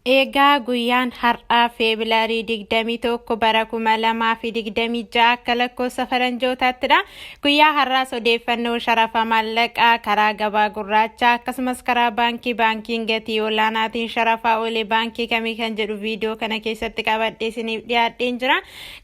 Egaa guyyaan har'aa Feebruaarii 21 bara 2026 akka lakkoofsa faranjootattidha. Guyyaa har'aas odeeffannoo sharafa maallaqaa karaa gabaa gurraachaa akkasumas karaa baankiin gatii olaanaatiin sharafaa oolee baankii kamii kan jedhu viidiyoo kana keessatti qabadhee isiniif dhiyaadheen jira.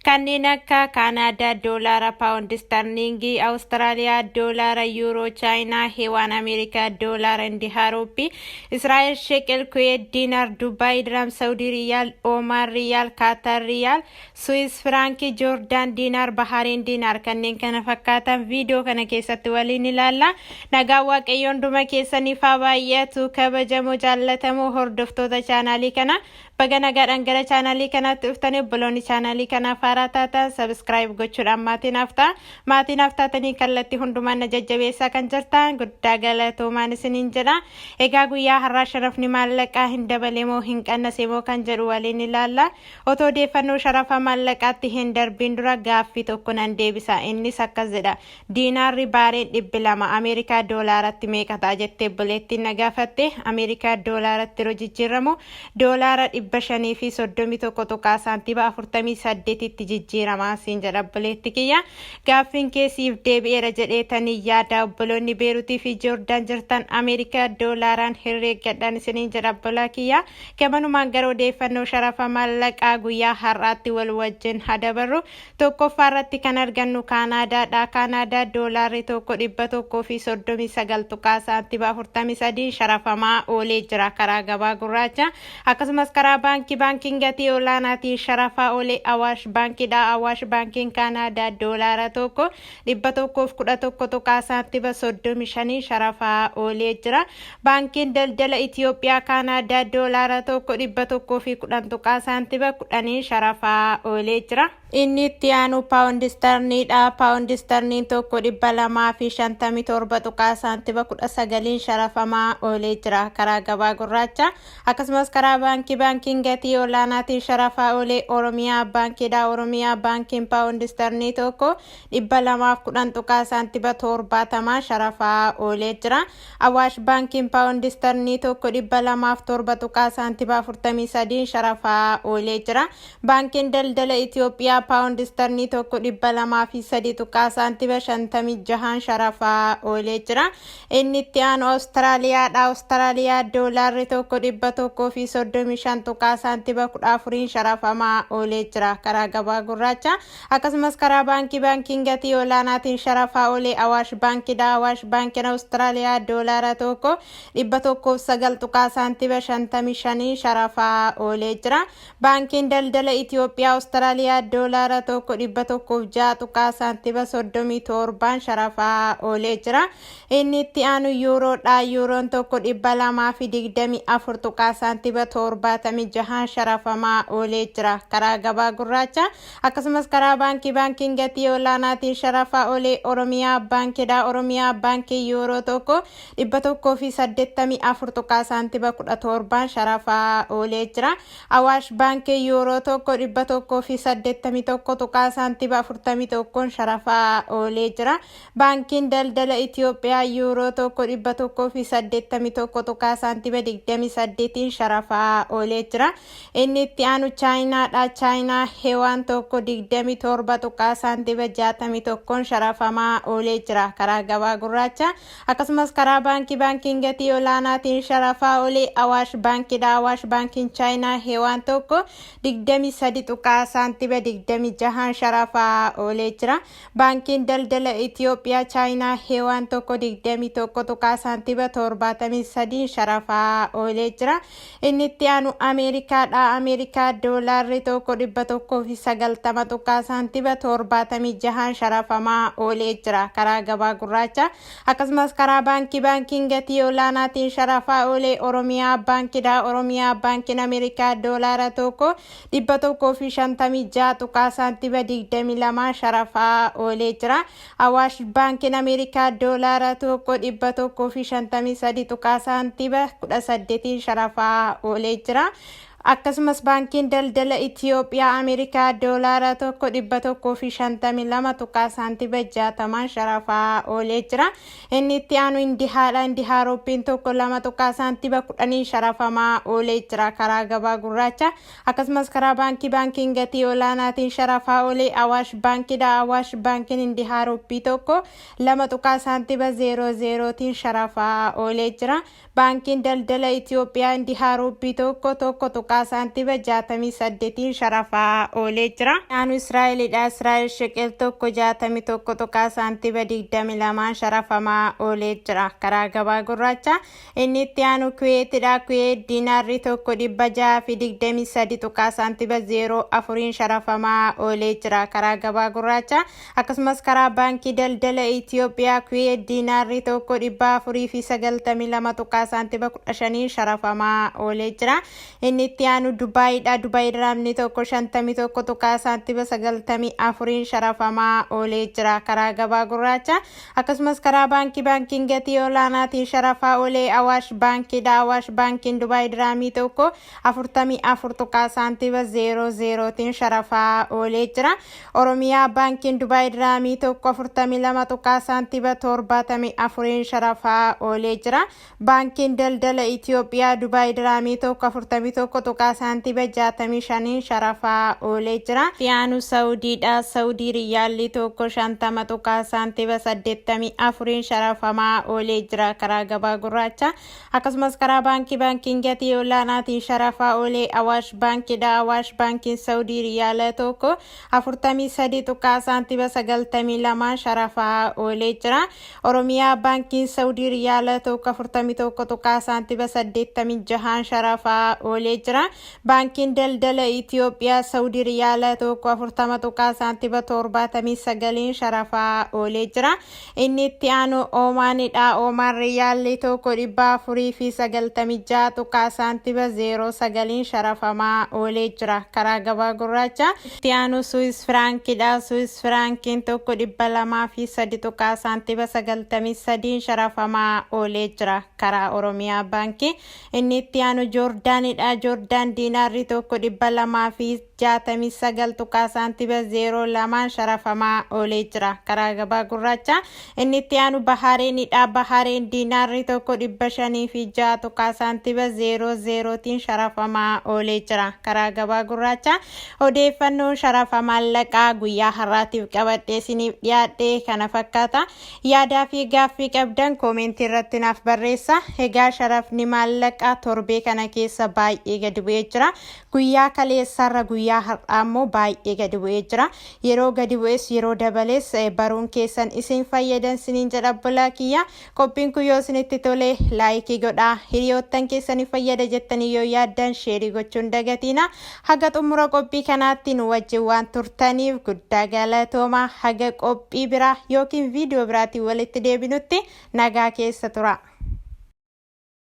Kanneen akka Kaanaadaa doolaara, paawundi starlingii, Awustiraaliyaa doolaara, yuuroo, Chaayinaa, heewaan Ameerikaa doolaara, Indiyaa rupii, Israa'el sheqel, Kuweet diinaar, Dubaay dirham, Saudi riyal, Oman riyal, Qatar riyal, Swiss franki, Jordan dinar, Bahrain dinar kanneen kana fakkaatan viidiyoo kana keessatti waliin ilaalla. Nagaa waaqayyoon dhuma keessaniif haa baay'atu. Kabajamoo jaallatamoo hordoftoota chaanaalii kana baga nagaadhaan gara chaanaalii kanaatti dhuftanii obboloonni chaanaalii kanaaf haaraa taatan subscribe gochuudhaan maatiin haftaatanii kallattii hundumaan na jajjabeessaa kan jirtan guddaa galatoomaan isiniin jedha. Egaa guyyaa har'aa sharafni maallaqaa hin dabale moo hin qannase moo kan jedhu waliin ilaalla. Otoo odeeffannoo sharafa maallaqaatti hin darbiin dura gaaffii tokko nan deebisa. Innis akkas jedha. Diinaarri baareen 200 Ameerikaa doolaaratti meeqa ta'a jettee obboleettiin na gaafatte. Ameerikaa doolaaratti yeroo jijjiiramu doolaara 531 tuqaa saantiba 48tti jijjiirama siin jedha obboleetti kiyya. Gaaffiin keessiif deebi'eera jedheetanii yaada obboloonni Beeruutii fi Joordaan jirtan Ameerikaa doolaaraan herreeggadhaan isiniin jedha obbolaa kiyya. Gamanumaan gara odeeffannoo sharafa maallaqaa guyyaa har'aatti wal wajjin hadabarru. Tokkoffaa irratti kan argannu Kaanaadaadha. Kaanaadaa doolaarri tokko 139 tuqaa saantiba 43 sharafamaa oolee jira karaa gabaa gurraacha. Akkasumas karaa baankiin gatii olaanaatiin sharafaa oolee Awaash baankiidha. Awaash baankiin Kaanaadaa doolaara tokko 111 tuqaa saantiba 35 sharafaa oolee jira. Baankiin daldala Itoophiyaa Kaanaadaa doolaara tokko 110 tuqaa saantiba 10 sharafaa oolee jira. Inni itti aanu paawundi starliidha. Paawundi starliin tokko 257 tuqaa saantiba 19 sharafamaa oolee jira karaa gabaa gurraacha. Akkasumas karaa baankiin gatii olaanaatiin sharafaa oolee Oromiyaa baankiidha. Oromiyaa baankiin paawundi starlii tokko 210 tuqaa saantiba 70 sharafaa oolee jira. Awaash baankiin paawundi starlii tokko 207 tuqaa saantiba 43 sharafaa oolee jira. Baankiin daldala Itoophiyaa paawundi starlii tokko 203 tuqaa saantiba 56 sharafaa oolee jira. Inni itti aanu Awustiraaliyaadha. Awustiraaliyaa doolaarri tokko 135 tuqaa saantiba 14 sharafamaa oolee jira karaa gabaa gurraacha. Akkasumas karaa baankiin gatii olaanaatiin sharafaa oolee Awaash baankiidha. Awaash baankiin Awustiraaliyaa doolaara tokko 109 tuqaa saantiba 55 sharafaa oolee jira. Baankiin daldala Itoophiyaa Awustiraaliyaa doolaara tokko 106 tuqaa saantiba 37 sharafaa oolee jira. Inni itti aanu yuuroodha. Yuuroon tokko 224 tuqaa saantiba 76 sharafamaa oolee jira karaa gabaa gurraacha. Akkasumas karaa baankiin gatii olaanaatiin sharafaa oolee Oromiyaa baankiidha. Oromiyaa baankii yuuroo tokko 184 tuqaa saantiba 17 sharafaa oolee jira. Awaash baankii yuuroo tokko 181 tuqaa saantiba 41 sharafaa oolee jira. Baankiin daldala Itoophiyaa yuuroo tokko 181 tuqaa saantiba 28 sharafaa oolee jira. Inni itti aanu Chaayinaadha. Chaayinaa heewaan tokko 27 tuqaa saantiba 61 sharafamaa oolee jira karaa gabaa gurraacha. Akkasumas karaa baankiin gatii olaanaatiin sharafaa oolee Awaash baankiidha. Awaash baankiin Chaayinaa heewaan tokko 23 tuqaa saantiba 26 sharafaa oolee jira. Baankiin daldala Itoophiyaa Chaayinaa heewaan tokko 21 tuqaa saantiba 73 sharafaa oolee jira. Inni itti aanu Ameerikaadha. Ameerikaa doolaarri tokko 190 tuqaa saantiba 76 sharafamaa oolee jira karaa gabaa gurraacha. Akkasumas karaa baankiin gatii olaanaatiin sharafaa oolee Oromiyaa baankiidha. Oromiyaa baankiin Ameerikaa doolaara tokko 156 tuqaa saantiba 22 sharafaa oolee jira. Awaash baankiin Ameerikaa doolaara tokko 153 tuqaa saantiba 18 sharafaa oolee jira. akkasumas baankiin daldala Itiyoophiyaa Ameerikaa doolaara tokko 152 tuqaa saantiba 60 sharafaa oolee jira. Inni itti aanu Indihaa Rooppiin tokko 2 tuqaa saantiba 10 sharafamaa oolee jira karaa gabaa gurraacha. Akkasumas karaa baankiin gatii olaanaatiin sharafaa oolee Awaash baankiidha. Awaash baankiin Indihaa Rooppii tokko 2 tuqaa saantiba 00tiin sharafaa oolee jira. Baankiin daldala Itiyoophiyaa Indihaa Rooppii tokko tuqaa saantiba 68tiin sharafaa oolee jira. Naannoo Israa'elidha. Israa'el sheqel tokko 61 tuqaa saantiba 22 sharafamaa oolee jira karaa gabaa gurraacha. Inni itti aanu Kuweetidha. Kuweet diinaarri tokko 623 tuqaa saantiba 04 sharafamaa oolee jira karaa gabaa gurraacha. Akkasumas karaa baankii daldala Itiyoophiyaa Kuweet diinaarri tokko 492 tuqaa saantiba 15 sharafamaa oolee jira. Inni itti aanu Dubaayidha. Dubaay dirhamni tokko 51 tuqaa saantiba 94 sharafamaa oolee jira karaa gabaa gurraacha. Akkasumas karaa baankiin gatii olaanaatiin sharafaa oolee Awaash baankiidha. Awaash baankiin Dubaay dirhamii tokko 44 tuqaa saantiba 00tiin sharafaa oolee jira. Oromiyaa baankiin Dubaay dirhamii tokko 42 tuqaa saantiba 74 sharafaa oolee jira. Baankiin daldala Itiyoophiyaa Dubaay dirhamii tokko 41 tuqaa saantiba 65 sharafaa oolee jira. Tiyaanu Saawudiidha. Saawudii riyaalli tokko 50 tuqaa saantiba 84 sharafamaa oolee jira karaa gabaa gurraacha. Akkasumas karaa baankiin gatii olaanaatiin sharafaa oolee Awaash baankiidha. Awaash baankiin Saawudii riyaala tokko 43 tuqaa saantiba 92 sharafaa oolee jira. Oromiyaa baankiin Saawudii riyaala tokko 41 tuqaa saantiba 86 sharafaa oolee jira. Baankiin daldala Itiyoophiyaa Saawudii riyaala tokko 40 tuqaa saantiba 79 sharafaa oolee jira. Inni itti aanu Oomaanidha. Oomaan riyaalli tokko 496 tuqaa saantiba 09 sharafamaa oolee jira karaa gabaa gurraacha. Itti aanu Suwis firaankiidha. Suwis firaankiin tokko 203 tuqaa saantiba 93 sharafamaa oolee jira karaa Oromiyaa baankii. Inni itti aanu Joordaanidha. Joordaan diinaarri tokko 269 tuqaa saantiba 02 sharafamaa oolee jira karaa gabaa gurraacha. Inni itti aanu Bahaareenidha. Bahaareen diinaarri tokko 506 tuqaa saantiba 00tiin sharafamaa oolee jira karaa gabaa gurraacha. Odeeffannoo sharafa maallaqaa guyyaa har'aatiif qabadhee isiniif dhiyaadhe kana fakkaata. Yaadaa fi gaaffii qabdan koomentii irratti naaf barreessa. Egaa sharafni maallaqaa torbee kana keessa baay'ee gadi bu'ee jira. Guyyaa kaleessarra guyyaa har'aa immoo baay'ee gadi bu'ee jira. Yeroo gadi bu'es yeroo dabalees baruun keessan isin fayyadan siniin jedha bulaa kiyya. Qophiin kun yoo isinitti tole laayikii godhaa. Hiriyoottan keessanii fayyada jettanii yoo yaaddan sheerii gochuun dagatiina. Haga xumura qophii kanaatti nu wajjin waan turtaniif guddaa galatooma. Haga qophii biraa yookiin viidiyoo biraatiin walitti deebinutti nagaa keessa tura.